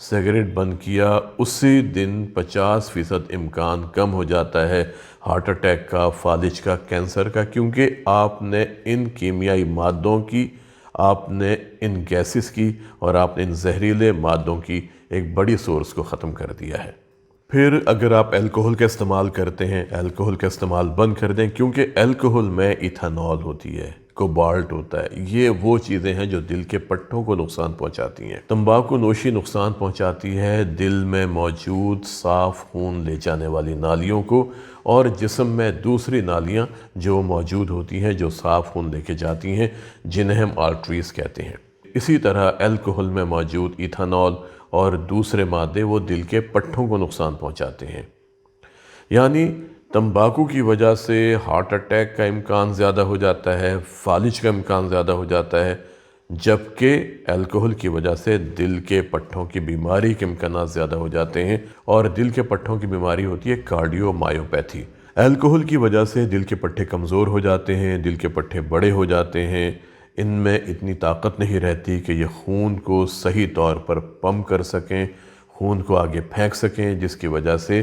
Cigarette بند کیا اسی دن 50% امکان کم ہو جاتا ہے ہارٹ اٹیک کا، فالج کا، کینسر کا، کیونکہ آپ نے ان کیمیائی مادوں کی، آپ نے ان گیسز کی اور آپ نے ان زہریلے مادوں کی ایک بڑی سورس کو ختم کر دیا ہے۔ پھر اگر آپ الکوہل کا استعمال کرتے ہیں، الکوہل کا استعمال بند کر دیں، کیونکہ الکوہل میں ایتھنول ہوتی ہے، کوبالٹ ہوتا ہے، یہ وہ چیزیں ہیں جو دل کے پٹھوں کو نقصان پہنچاتی ہیں۔ تمباکو نوشی نقصان پہنچاتی ہے دل میں موجود صاف خون لے جانے والی نالیوں کو، اور جسم میں دوسری نالیاں جو موجود ہوتی ہیں جو صاف خون لے کے جاتی ہیں، جنہیں ہم آرٹریز کہتے ہیں۔ اسی طرح الکوہل میں موجود ایتھنول اور دوسرے مادے وہ دل کے پٹھوں کو نقصان پہنچاتے ہیں۔ یعنی تمباکو کی وجہ سے ہارٹ اٹیک کا امکان زیادہ ہو جاتا ہے، فالج کا امکان زیادہ ہو جاتا ہے، جبکہ الکوہل کی وجہ سے دل کے پٹھوں کی بیماری کے امکانات زیادہ ہو جاتے ہیں، اور دل کے پٹھوں کی بیماری ہوتی ہے کارڈیو مایوپیتھی۔ الکوہل کی وجہ سے دل کے پٹھے کمزور ہو جاتے ہیں، دل کے پٹھے بڑے ہو جاتے ہیں، ان میں اتنی طاقت نہیں رہتی کہ یہ خون کو صحیح طور پر پمپ کر سکیں، خون کو آگے پھینک سکیں، جس کی وجہ سے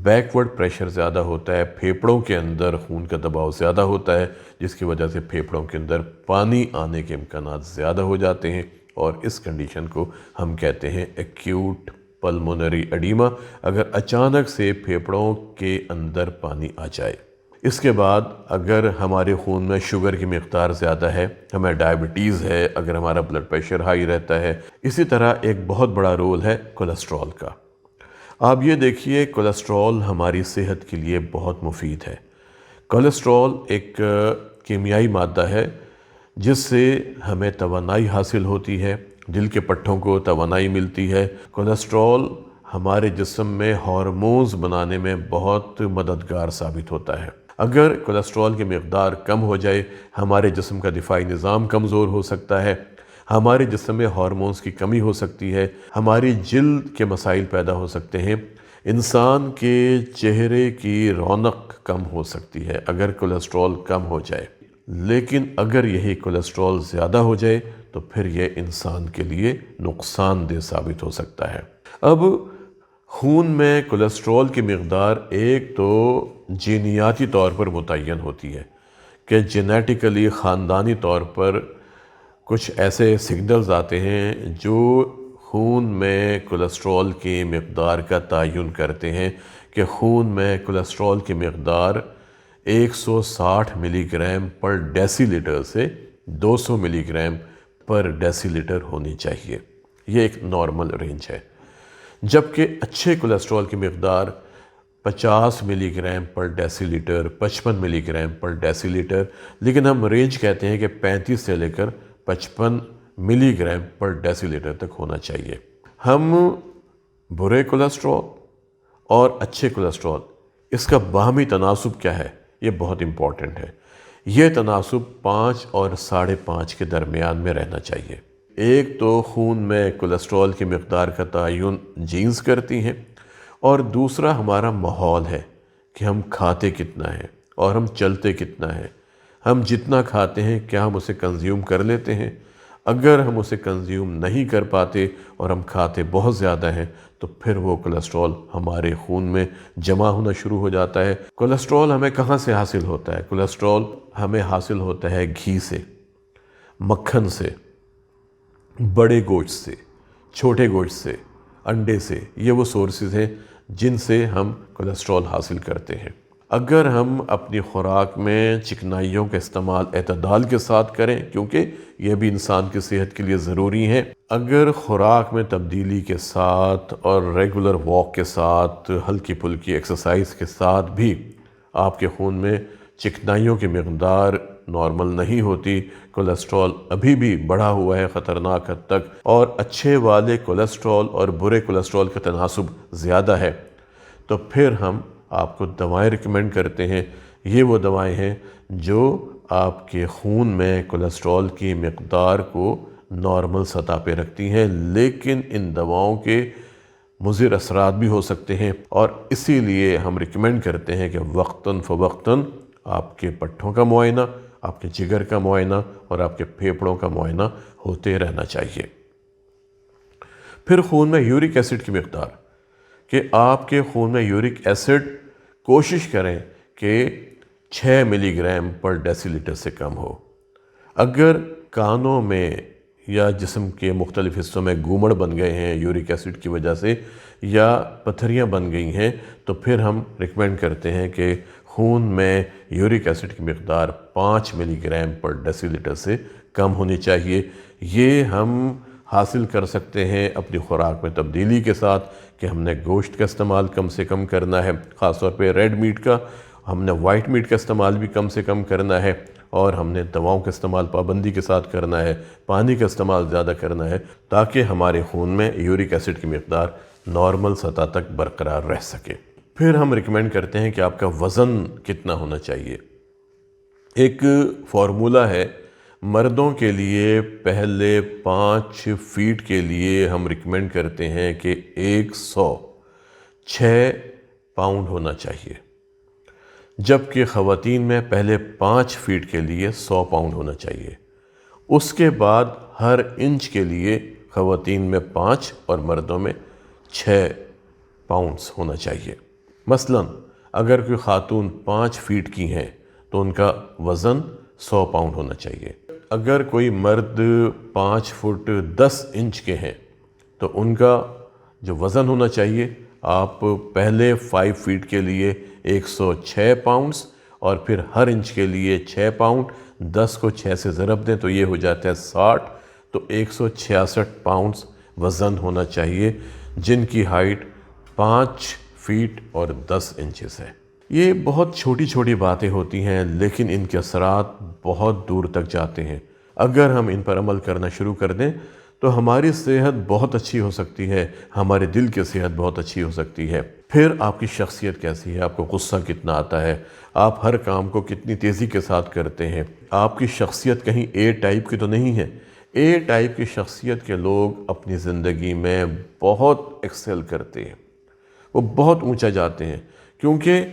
بیکورڈ پریشر زیادہ ہوتا ہے، پھیپھڑوں کے اندر خون کا دباؤ زیادہ ہوتا ہے، جس کی وجہ سے پھیپھڑوں کے اندر پانی آنے کے امکانات زیادہ ہو جاتے ہیں، اور اس کنڈیشن کو ہم کہتے ہیں ایکیوٹ پلمونری ایڈیما، اگر اچانک سے پھیپھڑوں کے اندر پانی آ جائے۔ اس کے بعد اگر ہمارے خون میں شوگر کی مقدار زیادہ ہے، ہمیں ڈائبٹیز ہے، اگر ہمارا بلڈ پریشر ہائی رہتا ہے، اسی طرح ایک بہت بڑا رول ہے کولیسٹرول کا۔ آپ یہ دیکھیے کولیسٹرول ہماری صحت کے لیے بہت مفید ہے۔ کولیسٹرول ایک کیمیائی مادہ ہے جس سے ہمیں توانائی حاصل ہوتی ہے، دل کے پٹھوں کو توانائی ملتی ہے۔ کولیسٹرول ہمارے جسم میں ہارمونز بنانے میں بہت مددگار ثابت ہوتا ہے۔ اگر کولیسٹرول کی مقدار کم ہو جائے، ہمارے جسم کا دفاعی نظام کمزور ہو سکتا ہے، ہمارے جسم میں ہارمونز کی کمی ہو سکتی ہے، ہماری جلد کے مسائل پیدا ہو سکتے ہیں، انسان کے چہرے کی رونق کم ہو سکتی ہے اگر کولیسٹرول کم ہو جائے۔ لیکن اگر یہی کولیسٹرول زیادہ ہو جائے تو پھر یہ انسان کے لیے نقصان دہ ثابت ہو سکتا ہے۔ اب خون میں کولیسٹرول کی مقدار ایک تو جینیاتی طور پر متعین ہوتی ہے کہ جینیٹیکلی خاندانی طور پر کچھ ایسے سگنلز آتے ہیں جو خون میں کولیسٹرول کی مقدار کا تعین کرتے ہیں کہ خون میں کولیسٹرول کی مقدار 160 ملی گرام پر ڈیسی لیٹر سے 200 ملی گرام پر ڈیسی لیٹر ہونی چاہیے۔ یہ ایک نارمل رینج ہے، جبکہ اچھے کولیسٹرول کی مقدار 50 ملی گرام پر ڈیسی لیٹر، 55 ملی گرام پر ڈیسی لیٹر، لیکن ہم رینج کہتے ہیں کہ 35 سے لے کر 55 ملی گرام پر ڈیسی لیٹر تک ہونا چاہیے۔ ہم برے کولیسٹرول اور اچھے کولیسٹرول، اس کا باہمی تناسب کیا ہے؟ یہ بہت امپورٹنٹ ہے۔ یہ تناسب 5 اور 5.5 کے درمیان میں رہنا چاہیے۔ ایک تو خون میں کولیسٹرول کی مقدار کا تعین جینز کرتی ہیں، اور دوسرا ہمارا ماحول ہے کہ ہم کھاتے کتنا ہے اور ہم چلتے کتنا ہے۔ ہم جتنا کھاتے ہیں کیا ہم اسے کنزیوم کر لیتے ہیں؟ اگر ہم اسے کنزیوم نہیں کر پاتے اور ہم کھاتے بہت زیادہ ہیں تو پھر وہ کولیسٹرول ہمارے خون میں جمع ہونا شروع ہو جاتا ہے۔ کولیسٹرول ہمیں کہاں سے حاصل ہوتا ہے؟ کولیسٹرول ہمیں حاصل ہوتا ہے گھی سے، مکھن سے، بڑے گوشت سے، چھوٹے گوشت سے، انڈے سے۔ یہ وہ سورسز ہیں جن سے ہم کولیسٹرول حاصل کرتے ہیں۔ اگر ہم اپنی خوراک میں چکنائیوں کا استعمال اعتدال کے ساتھ کریں، کیونکہ یہ بھی انسان کی صحت کے لیے ضروری ہیں، اگر خوراک میں تبدیلی کے ساتھ اور ریگولر واک کے ساتھ، ہلکی پھلکی ایکسرسائز کے ساتھ بھی آپ کے خون میں چکنائیوں کی مقدار نارمل نہیں ہوتی، کولیسٹرول ابھی بھی بڑھا ہوا ہے خطرناک حد تک، اور اچھے والے کولیسٹرول اور برے کولیسٹرول کا تناسب زیادہ ہے، تو پھر ہم آپ کو دوائیں ریکمینڈ کرتے ہیں۔ یہ وہ دوائیں ہیں جو آپ کے خون میں کولیسٹرول کی مقدار کو نارمل سطح پہ رکھتی ہیں، لیکن ان دواؤں کے مضر اثرات بھی ہو سکتے ہیں، اور اسی لیے ہم ریکمینڈ کرتے ہیں کہ وقتاً فوقتاً آپ کے پٹھوں کا معائنہ، آپ کے جگر کا معائنہ اور آپ کے پھیپھڑوں کا معائنہ ہوتے رہنا چاہیے۔ پھر خون میں یورک ایسڈ کی مقدار، کہ آپ کے خون میں یورک ایسڈ کوشش کریں کہ 6 ملی گرام پر ڈیسی لیٹر سے کم ہو۔ اگر کانوں میں یا جسم کے مختلف حصوں میں گومڑ بن گئے ہیں یورک ایسڈ کی وجہ سے، یا پتھریاں بن گئی ہیں، تو پھر ہم ریکمینڈ کرتے ہیں کہ خون میں یورک ایسڈ کی مقدار 5 ملی گرام پر ڈیسی لیٹر سے کم ہونی چاہیے۔ یہ ہم حاصل کر سکتے ہیں اپنی خوراک میں تبدیلی کے ساتھ، کہ ہم نے گوشت کا استعمال کم سے کم کرنا ہے، خاص طور پہ ریڈ میٹ کا، ہم نے وائٹ میٹ کا استعمال بھی کم سے کم کرنا ہے، اور ہم نے دواؤں کا استعمال پابندی کے ساتھ کرنا ہے، پانی کا استعمال زیادہ کرنا ہے، تاکہ ہمارے خون میں یورک ایسڈ کی مقدار نارمل سطح تک برقرار رہ سکے۔ پھر ہم ریکمینڈ کرتے ہیں کہ آپ کا وزن کتنا ہونا چاہیے۔ ایک فارمولہ ہے، مردوں کے لیے پہلے 5 فیٹ کے لیے ہم ریکمینڈ کرتے ہیں کہ 106 پاؤنڈ ہونا چاہیے، جبکہ خواتین میں پہلے 5 فیٹ کے لیے 100 پاؤنڈ ہونا چاہیے۔ اس کے بعد ہر انچ کے لیے خواتین میں 5 اور مردوں میں 6 پاؤنڈز ہونا چاہیے۔ مثلاً اگر کوئی خاتون 5 فیٹ کی ہیں تو ان کا وزن 100 پاؤنڈ ہونا چاہیے۔ اگر کوئی مرد 5 فٹ 10 انچ کے ہیں تو ان کا جو وزن ہونا چاہیے، آپ پہلے 5 فیٹ کے لیے 106 پاؤنڈز اور پھر ہر انچ کے لیے 6 پاؤنڈ، 10 کو 6 سے ضرب دیں تو یہ ہو جاتا ہے 60، تو 166 پاؤنڈز وزن ہونا چاہیے، جن کی ہائٹ 5 فیٹ اور 10 انچز ہے۔ یہ بہت چھوٹی چھوٹی باتیں ہوتی ہیں، لیکن ان کے اثرات بہت دور تک جاتے ہیں۔ اگر ہم ان پر عمل کرنا شروع کر دیں تو ہماری صحت بہت اچھی ہو سکتی ہے، ہمارے دل کی صحت بہت اچھی ہو سکتی ہے۔ پھر آپ کی شخصیت کیسی ہے، آپ کو غصہ کتنا آتا ہے، آپ ہر کام کو کتنی تیزی کے ساتھ کرتے ہیں، آپ کی شخصیت کہیں اے ٹائپ کی تو نہیں ہے۔ اے ٹائپ کی شخصیت کے لوگ اپنی زندگی میں بہت ایکسل کرتے ہیں، وہ بہت اونچا جاتے ہیں، کیونکہ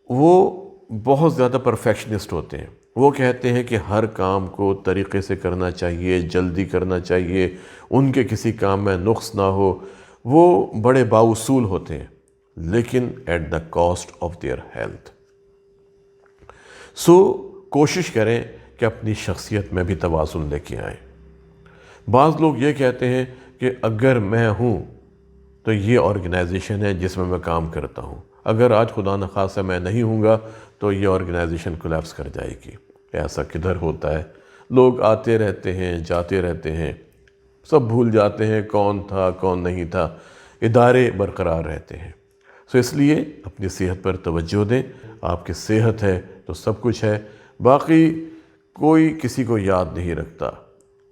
وہ بہت زیادہ پرفیکشنسٹ ہوتے ہیں۔ وہ کہتے ہیں کہ ہر کام کو طریقے سے کرنا چاہیے، جلدی کرنا چاہیے، ان کے کسی کام میں نقص نہ ہو۔ وہ بڑے بااصول ہوتے ہیں، لیکن at the cost of their health. کوشش کریں کہ اپنی شخصیت میں بھی توازن لے کے آئیں۔ بعض لوگ یہ کہتے ہیں کہ اگر میں ہوں تو یہ آرگنائزیشن ہے جس میں میں کام کرتا ہوں، اگر آج خدا نخواستہ میں نہیں ہوں گا تو یہ آرگنائزیشن کولیپس کر جائے گی۔ ایسا کدھر ہوتا ہے؟ لوگ آتے رہتے ہیں، جاتے رہتے ہیں، سب بھول جاتے ہیں کون تھا کون نہیں تھا، ادارے برقرار رہتے ہیں۔ اس لیے اپنی صحت پر توجہ دیں۔ آپ کی صحت ہے تو سب کچھ ہے، باقی کوئی کسی کو یاد نہیں رکھتا،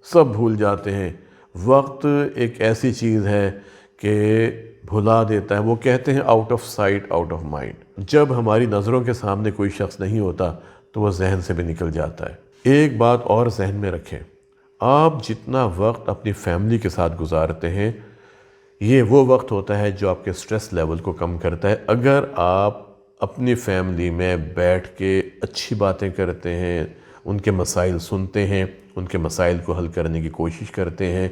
سب بھول جاتے ہیں۔ وقت ایک ایسی چیز ہے کہ بھلا دیتا ہے۔ وہ کہتے ہیں out of sight out of mind. جب ہماری نظروں کے سامنے کوئی شخص نہیں ہوتا تو وہ ذہن سے بھی نکل جاتا ہے۔ ایک بات اور ذہن میں رکھیں، آپ جتنا وقت اپنی فیملی کے ساتھ گزارتے ہیں، یہ وہ وقت ہوتا ہے جو آپ کے سٹریس لیول کو کم کرتا ہے۔ اگر آپ اپنی فیملی میں بیٹھ کے اچھی باتیں کرتے ہیں، ان کے مسائل سنتے ہیں، ان کے مسائل کو حل کرنے کی کوشش کرتے ہیں،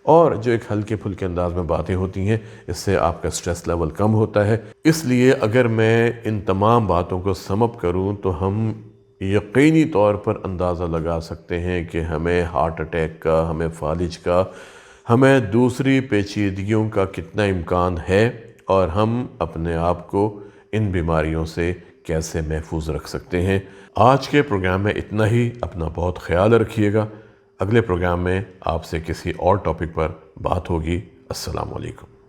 اور جو ایک ہلکے پھلکے انداز میں باتیں ہوتی ہیں، اس سے آپ کا سٹریس لیول کم ہوتا ہے۔ اس لیے اگر میں ان تمام باتوں کو سم اپ کروں تو ہم یقینی طور پر اندازہ لگا سکتے ہیں کہ ہمیں ہارٹ اٹیک کا، ہمیں فالج کا، ہمیں دوسری پیچیدگیوں کا کتنا امکان ہے، اور ہم اپنے آپ کو ان بیماریوں سے کیسے محفوظ رکھ سکتے ہیں۔ آج کے پروگرام میں اتنا ہی۔ اپنا بہت خیال رکھیے گا۔ اگلے پروگرام میں آپ سے کسی اور ٹاپک پر بات ہوگی۔ السلام علیکم۔